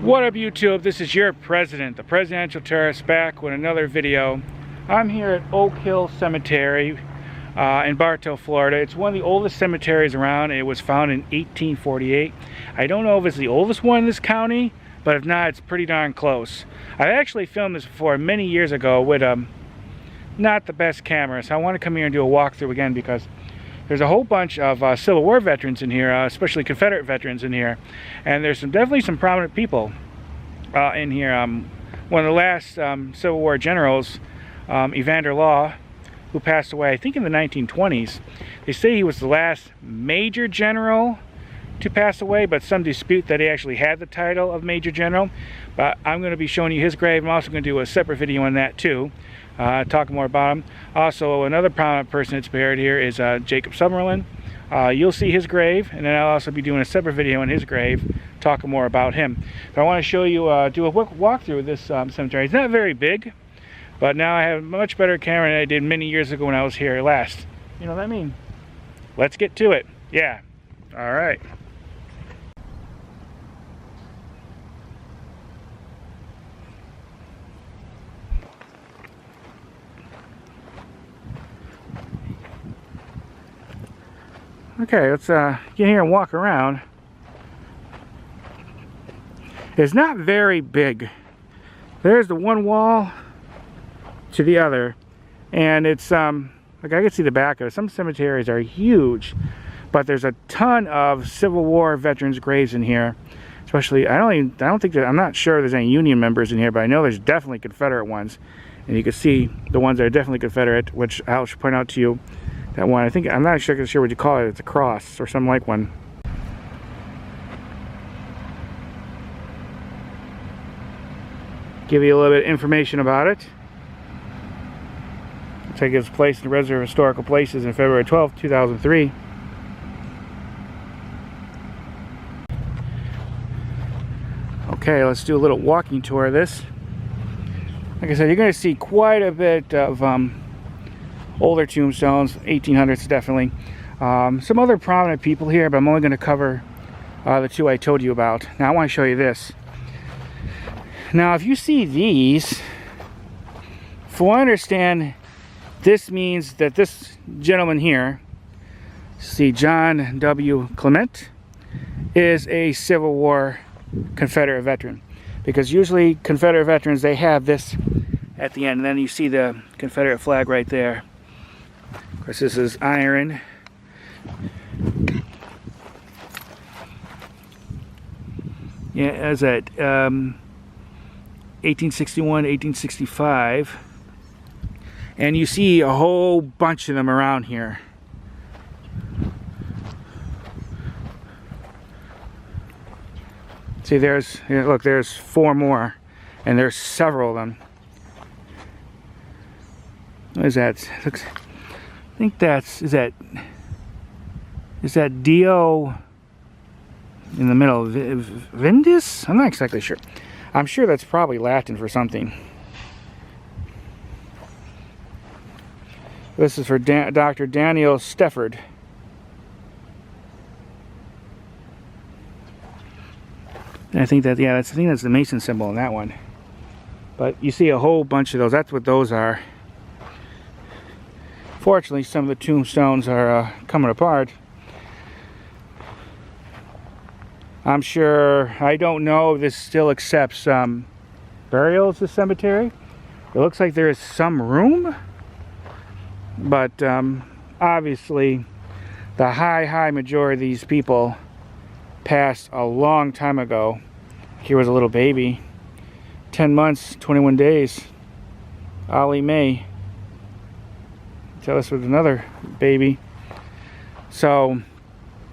What up, YouTube? This is your president, the presidential tourist, back with another video. I'm here at Oak Hill Cemetery in Bartow, Florida. It's one of the oldest cemeteries around. It was founded in 1848. I don't know if it's the oldest one in this county, but if not, it's pretty darn close. I've actually filmed this before many years ago with not the best camera, so I want to come here and do a walkthrough again because there's a whole bunch of Civil War veterans in here, especially Confederate veterans in here, and there's definitely some prominent people in here. One of the last Civil War generals, Evander Law, who passed away I think in the 1920s. They say he was the last major general to pass away, but some dispute that he actually had the title of Major General. But I'm going to be showing you his grave. I'm also going to do a separate video on that too, talking more about him. Also, another prominent person that's buried here is Jacob Summerlin. You'll see his grave, and then I'll also be doing a separate video on his grave, talking more about him. But I want to show you, do a quick walkthrough of this cemetery. It's not very big, but now I have a much better camera than I did many years ago when I was here last. You know what I mean? Let's get to it. Yeah. All right. Okay, let's get here and walk around. It's not very big. There's the one wall to the other, and it's like I can see the back of it. Some cemeteries are huge, but there's a ton of Civil War veterans' graves in here. Especially, I'm not sure there's any Union members in here, but I know there's definitely Confederate ones, and you can see the ones that are definitely Confederate, which I should point out to you. That one, I'm not sure what you call it. It's a cross or something like one. Give you a little bit of information about it. Looks like it was placed in the Register of Historical Places in February 12, 2003. Okay, let's do a little walking tour of this. Like I said, you're going to see quite a bit of older tombstones, 1800s definitely. Some other prominent people here, but I'm only going to cover the two I told you about. Now I want to show you this. Now if you see these, from what I understand, this means that this gentleman here, see John W. Clement, is a Civil War Confederate veteran. Because usually Confederate veterans, they have this at the end, and then you see the Confederate flag right there. Of course, this is iron. Yeah, as at 1861, 1865. And you see a whole bunch of them around here. See, look, there's four more, and there's several of them. What is that? Looks, I think is that Dio in the middle? Vindis? I'm not exactly sure. I'm sure that's probably Latin for something. This is for Dr. Daniel Stefford. And I think that's the Mason symbol in that one. But you see a whole bunch of those. That's what those are. Fortunately, some of the tombstones are coming apart. I'm sure, I don't know if this still accepts burials, this cemetery. It looks like there is some room, but obviously the high majority of these people passed a long time ago. Here was a little baby, 10 months, 21 days, Ollie Mae. Tell us with another baby. So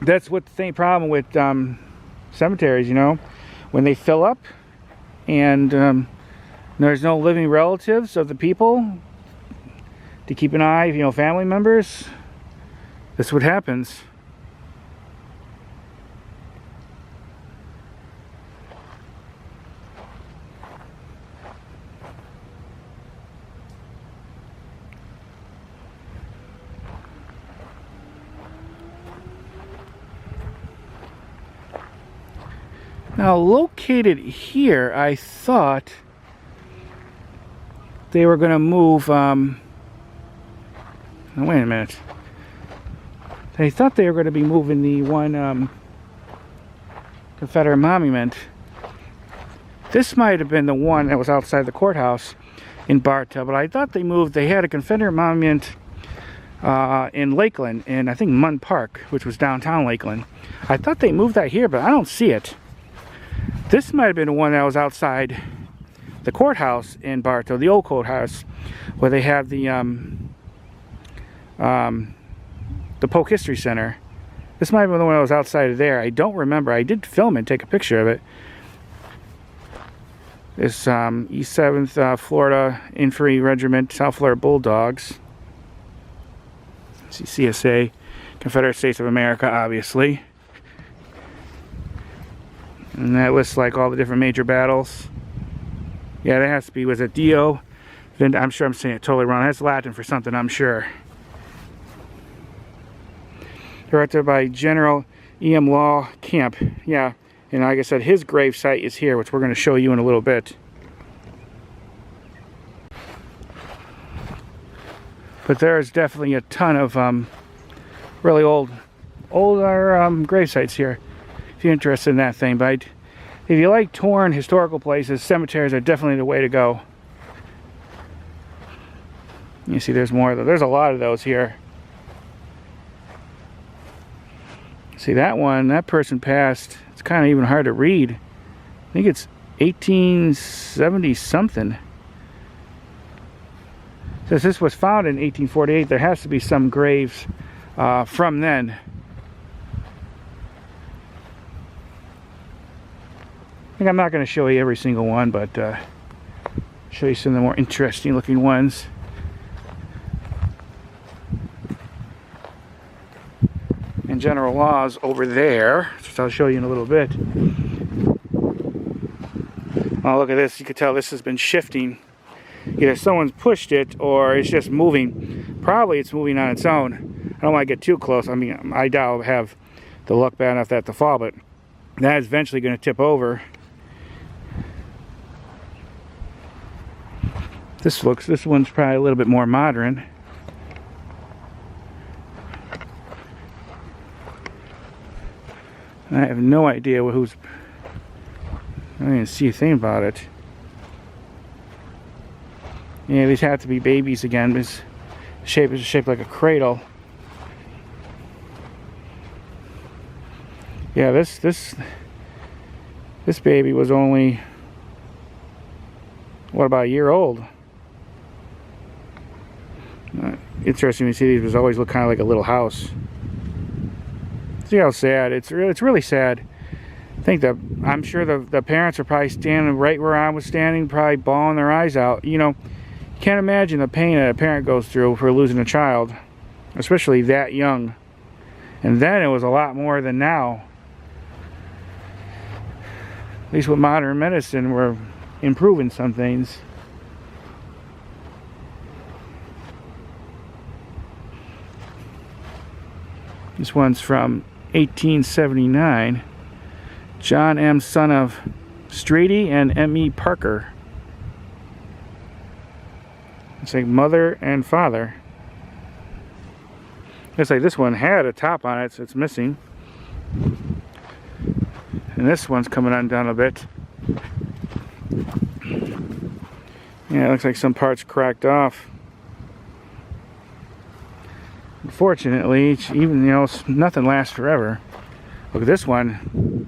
that's what the same problem with cemeteries, you know, when they fill up and there's no living relatives of the people to keep an eye, you know, family members. That's what happens. Now, located here, I thought they were going to move, now, wait a minute. They thought they were going to be moving the one Confederate monument. This might have been the one that was outside the courthouse in Bartow, but I thought they had a Confederate monument in Lakeland, in I think Munn Park, which was downtown Lakeland. I thought they moved that here, but I don't see it. This might have been the one that was outside the courthouse in Bartow, the old courthouse, where they have the Polk History Center. This might have been the one that was outside of there. I don't remember. I did film it and take a picture of it. This East 7th Florida Infantry Regiment, South Florida Bulldogs. See CSA, Confederate States of America, obviously. And that lists like all the different major battles. Yeah, that has to be, was it Dio? I'm sure I'm saying it totally wrong. That's Latin for something, I'm sure. Directed by General E.M. Law Camp. Yeah, and like I said, his grave site is here, which we're going to show you in a little bit. But there's definitely a ton of really older grave sites here, if you're interested in that thing. But if you like torn historical places, cemeteries are definitely the way to go. You see there's more of those. There's a lot of those here. See that one, that person passed, it's kind of even hard to read. I think it's 1870 something. Since this was found in 1848, there has to be some graves from then. I think I'm not going to show you every single one, but show you some of the more interesting looking ones. And General Law's over there, which I'll show you in a little bit. Oh, look at this. You can tell this has been shifting. Either someone's pushed it or it's just moving. Probably it's moving on its own. I don't want to get too close. I mean, I doubt I'll have the luck bad enough that to fall, but that is eventually going to tip over. This one's probably a little bit more modern. I have no idea who's. I didn't see a thing about it. Yeah, these have to be babies again. This shape is shaped like a cradle. Yeah, this baby was only, what, about a year old. Interesting to see these. Was always look kind of like a little house. See how sad it's really sad. I think that I'm sure the parents are probably standing right where I was standing, probably bawling their eyes out. You know, you can't imagine the pain that a parent goes through for losing a child, especially that young. And then it was a lot more than now. At least with modern medicine, we're improving some things. This one's from 1879. John M., son of Strady and M.E. Parker. It's like mother and father. Looks like this one had a top on it, so it's missing. And this one's coming undone a bit. Yeah, it looks like some parts cracked off. Unfortunately, even, you know, nothing lasts forever. Look at this one.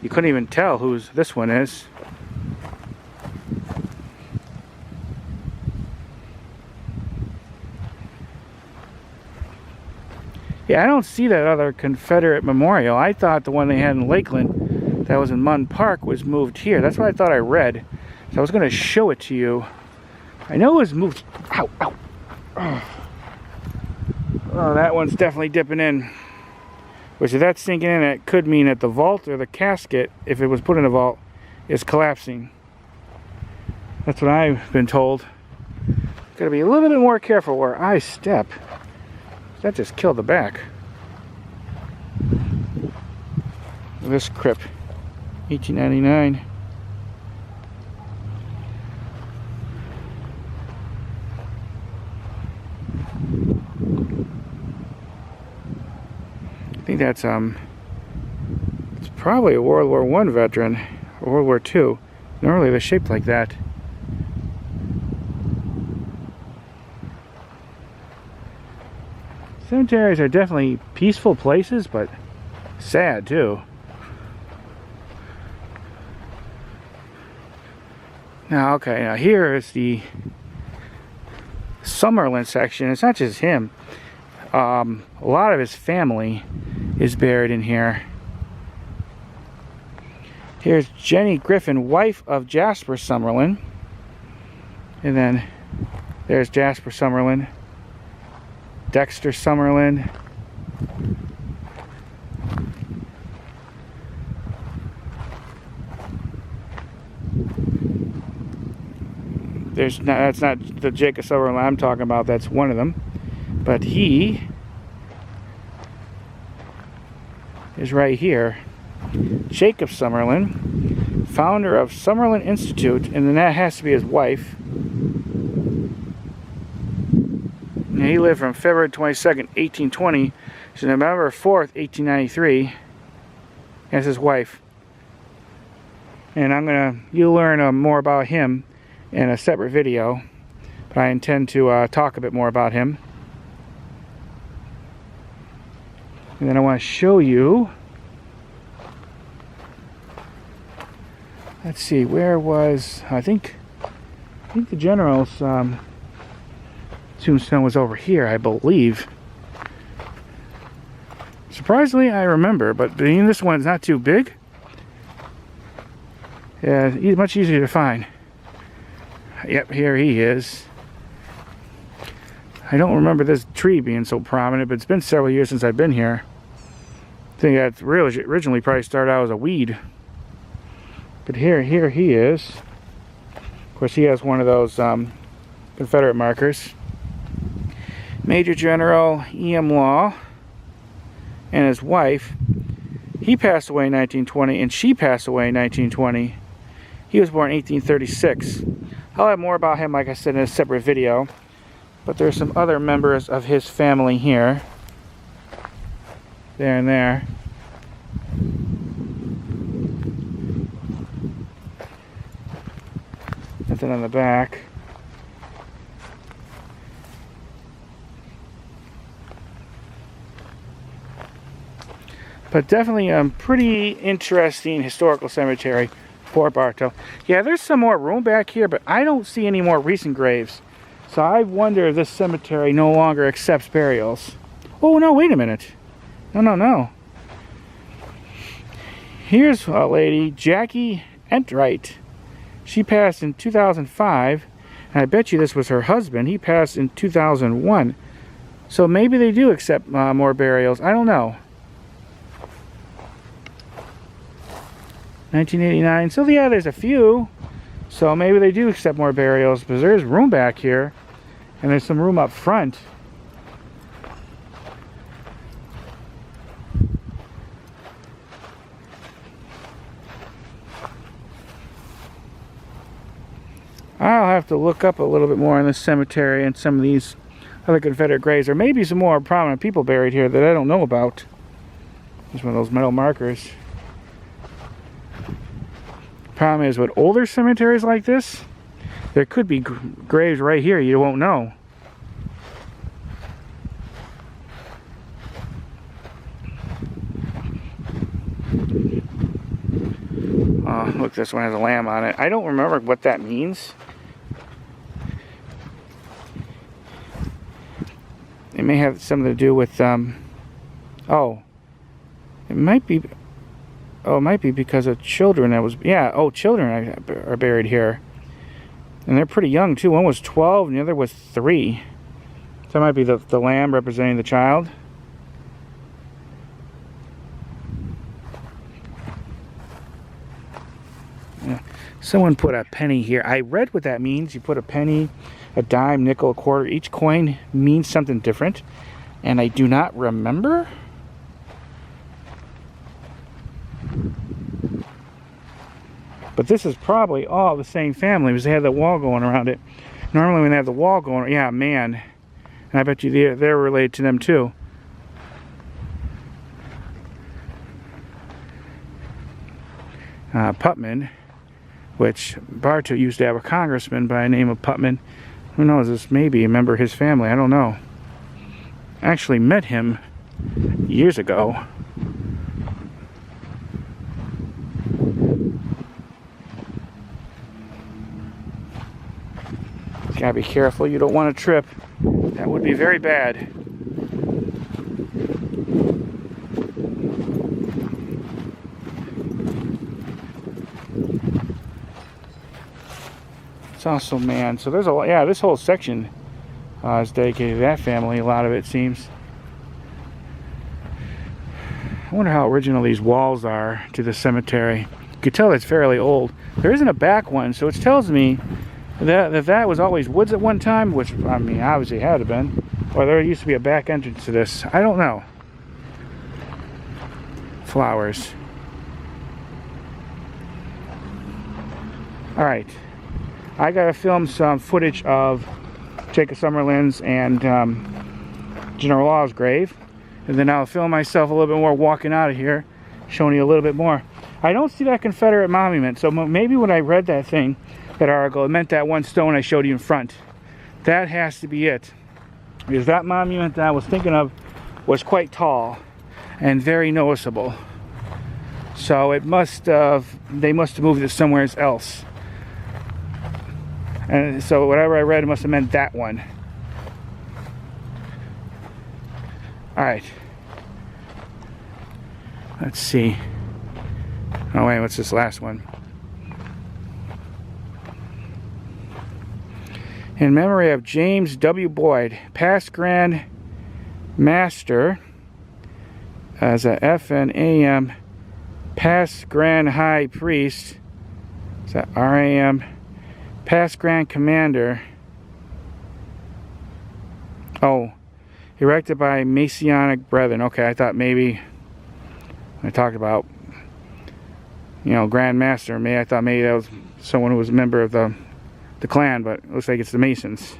You couldn't even tell whose this one is. Yeah, I don't see that other Confederate memorial. I thought the one they had in Lakeland that was in Munn Park was moved here. That's what I thought I read. So I was going to show it to you. I know it was moved. Ow, ow. Oh, that one's definitely dipping in. Which, if that's sinking in, it could mean that the vault or the casket, if it was put in a vault, is collapsing. That's what I've been told. Gotta be a little bit more careful where I step. That just killed the back. This crypt. 1899. I think that's it's probably a World War I veteran, or World War II. Normally they're shaped like that. Cemeteries are definitely peaceful places, but sad too. Now, okay, now here is the Summerlin section. It's not just him. A lot of his family is buried in here. Here's Jenny Griffin, wife of Jasper Summerlin. And then there's Jasper Summerlin, Dexter Summerlin. That's not the Jacob Summerlin I'm talking about, that's one of them. But he is right here. Jacob Summerlin, founder of Summerlin Institute, and then that has to be his wife. And he lived from February 22nd, 1820 to November 4th, 1893. That's his wife. And you'll learn more about him in a separate video, but I intend to talk a bit more about him. And then I want to show you, let's see, where was, I think the general's tombstone was over here, I believe. Surprisingly, I remember, but this one's not too big. Yeah, much easier to find. Yep, here he is. I don't remember this tree being so prominent, but it's been several years since I've been here. I think that really originally probably started out as a weed. But here he is. Of course, he has one of those Confederate markers. Major General E.M. Law and his wife. He passed away in 1920, and she passed away in 1920. He was born in 1836. I'll have more about him, like I said, in a separate video. But there's some other members of his family here. There and there. Nothing on the back. But definitely a pretty interesting historical cemetery for Bartow. Yeah, there's some more room back here, but I don't see any more recent graves. So I wonder if this cemetery no longer accepts burials. Oh, no, wait a minute. No. Here's a lady, Jackie Entright. She passed in 2005, and I bet you this was her husband. He passed in 2001. So maybe they do accept more burials. I don't know. 1989. So yeah, there's a few. So maybe they do accept more burials, because there's room back here, and there's some room up front. I'll have to look up a little bit more in this cemetery and some of these other Confederate graves. There may be some more prominent people buried here that I don't know about. There's one of those metal markers. Problem is, with older cemeteries like this, there could be graves right here you won't know. Look, this one has a lamb on it. I don't remember what that means. It may have something to do with, oh, it might be, oh, it might be because of children that was, yeah, oh, children are buried here. And they're pretty young, too. One was 12 and the other was 3. So that might be the lamb representing the child. Yeah. Someone put a penny here. I read what that means. You put a penny, a dime, nickel, a quarter. Each coin means something different. And I do not remember. But this is probably all the same family because they had the wall going around it. Normally when they have the wall going, yeah, man. And I bet you they're related to them too. Putman, which Bartow used to have a congressman by the name of Putman. Who knows, this may be a member of his family, I don't know. I actually met him years ago. Gotta be careful, you don't want to trip. That would be very bad. It's also, man, so there's a lot, yeah, this whole section is dedicated to that family, a lot of it seems. I wonder how original these walls are to the cemetery. You could tell it's fairly old. There isn't a back one, so it tells me that was always woods at one time, which, I mean, obviously it had to been. Or there used to be a back entrance to this. I don't know. Flowers. Alright. I gotta film some footage of Jacob Summerlin's and General Law's grave. And then I'll film myself a little bit more walking out of here, showing you a little bit more. I don't see that Confederate monument, so maybe when I read that thing, that article, it meant that one stone I showed you in front. That has to be it. Because that monument that I was thinking of was quite tall and very noticeable. So it must have, they must have moved it somewhere else. And so whatever I read, it must have meant that one. Alright. Let's see. Oh wait, what's this last one? In memory of James W. Boyd, past Grand Master as a FNAM, past Grand High Priest, is that RAM, past Grand Commander, oh, erected by Masonic Brethren. Okay, I thought maybe, I talked about, you know, Grand Master, I thought maybe that was someone who was a member of the Klan, but it looks like it's the Masons.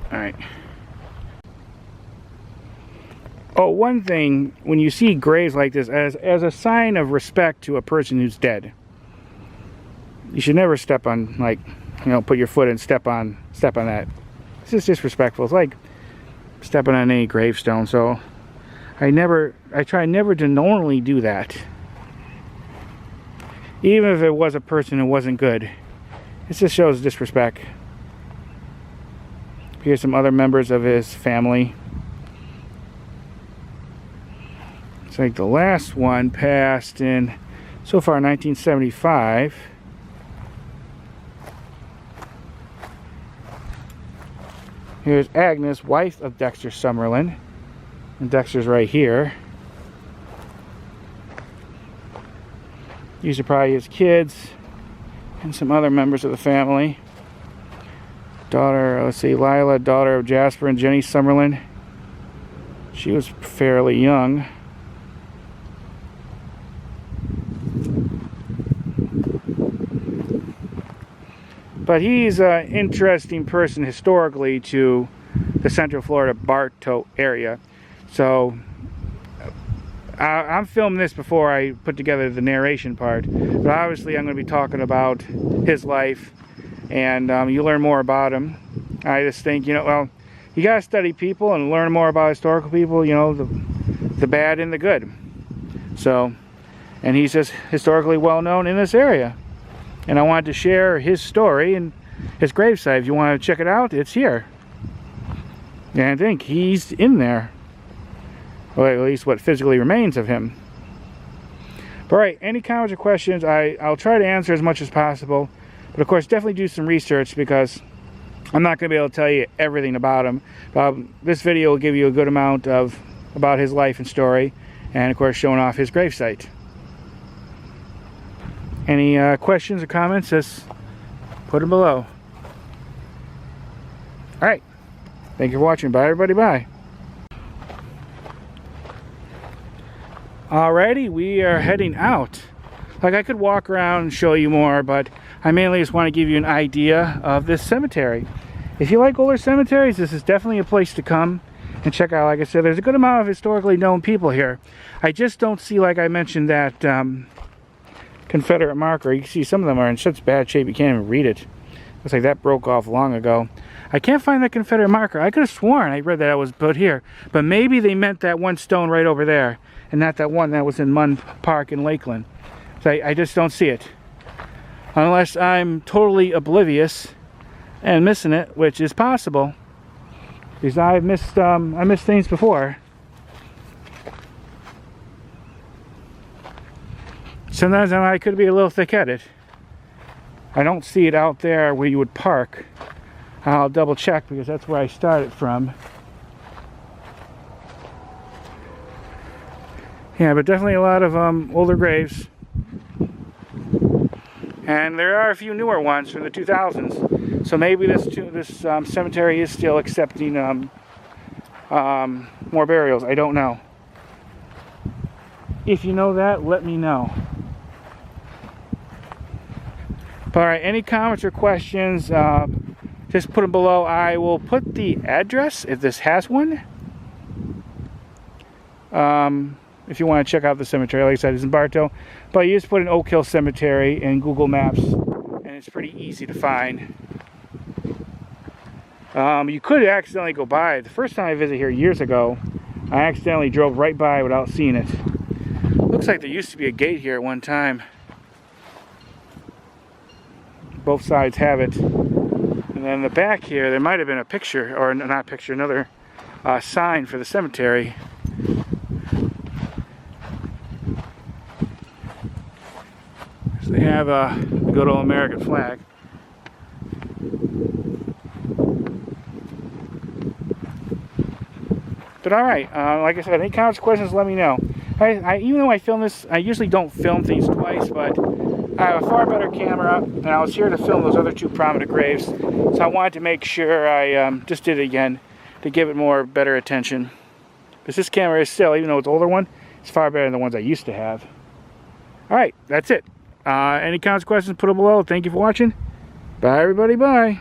Alright. Oh, one thing, when you see graves like this, as a sign of respect to a person who's dead, you should never step on, like, you know, put your foot and step on that. It's just disrespectful. It's like stepping on any gravestone. So I try never to normally do that. Even if it was a person who wasn't good. It just shows disrespect. Here's some other members of his family. It's like the last one passed in, so far, 1975. Here's Agnes, wife of Dexter Summerlin. And Dexter's right here. These are probably his kids and some other members of the family. Daughter, let's see, Lila, daughter of Jasper and Jenny Summerlin. She was fairly young. But he's an interesting person historically to the Central Florida Bartow area. So I'm filming this before I put together the narration part, but obviously I'm going to be talking about his life, and you learn more about him. I just think, you know, well, you got to study people and learn more about historical people, you know, the bad and the good. So, and he's just historically well known in this area, and I wanted to share his story and his gravesite. If you want to check it out, it's here. And I think he's in there. Well, at least what physically remains of him. But alright, any comments or questions, I'll try to answer as much as possible. But of course, definitely do some research, because I'm not going to be able to tell you everything about him. This video will give you a good amount about his life and story, and of course showing off his gravesite. Any questions or comments, just put them below. Alright, thank you for watching. Bye everybody, bye. Alrighty, we are heading out. Like, I could walk around and show you more, but I mainly just want to give you an idea of this cemetery. If you like older cemeteries, this is definitely a place to come and check out. Like I said, there's a good amount of historically known people here. I just don't see, like I mentioned, that Confederate marker. You can see some of them are in such bad shape you can't even read it. Looks like that broke off long ago. I can't find that Confederate marker. I could have sworn I read that it was put here, but maybe they meant that one stone right over there and not that one that was in Munn Park in Lakeland. So I just don't see it, unless I'm totally oblivious and missing it, which is possible, because I missed things before. Sometimes I could be a little thick-headed. I don't see it out there where you would park. I'll double check because that's where I started from. Yeah, but definitely a lot of older graves. And there are a few newer ones from the 2000s. So maybe this cemetery is still accepting more burials. I don't know. If you know that, let me know. But alright, any comments or questions, just put them below. I will put the address, if this has one. If you want to check out the cemetery, like I said, it's in Bartow. But you just put an Oak Hill Cemetery in Google Maps, and it's pretty easy to find. You could accidentally go by. The first time I visited here years ago, I accidentally drove right by without seeing it. Looks like there used to be a gate here at one time. Both sides have it. And then in the back here, there might have been a picture, or not picture, another sign for the cemetery. So they have the good old American flag. But alright, like I said, any comments, questions, let me know. Even though I film this, I usually don't film things twice, but I have a far better camera, and I was here to film those other two prominent graves, so I wanted to make sure I just did it again to give it better attention. Because this camera is still, even though it's an older one, it's far better than the ones I used to have. Alright, that's it. Any comments, questions, put them below. Thank you for watching. Bye, everybody. Bye.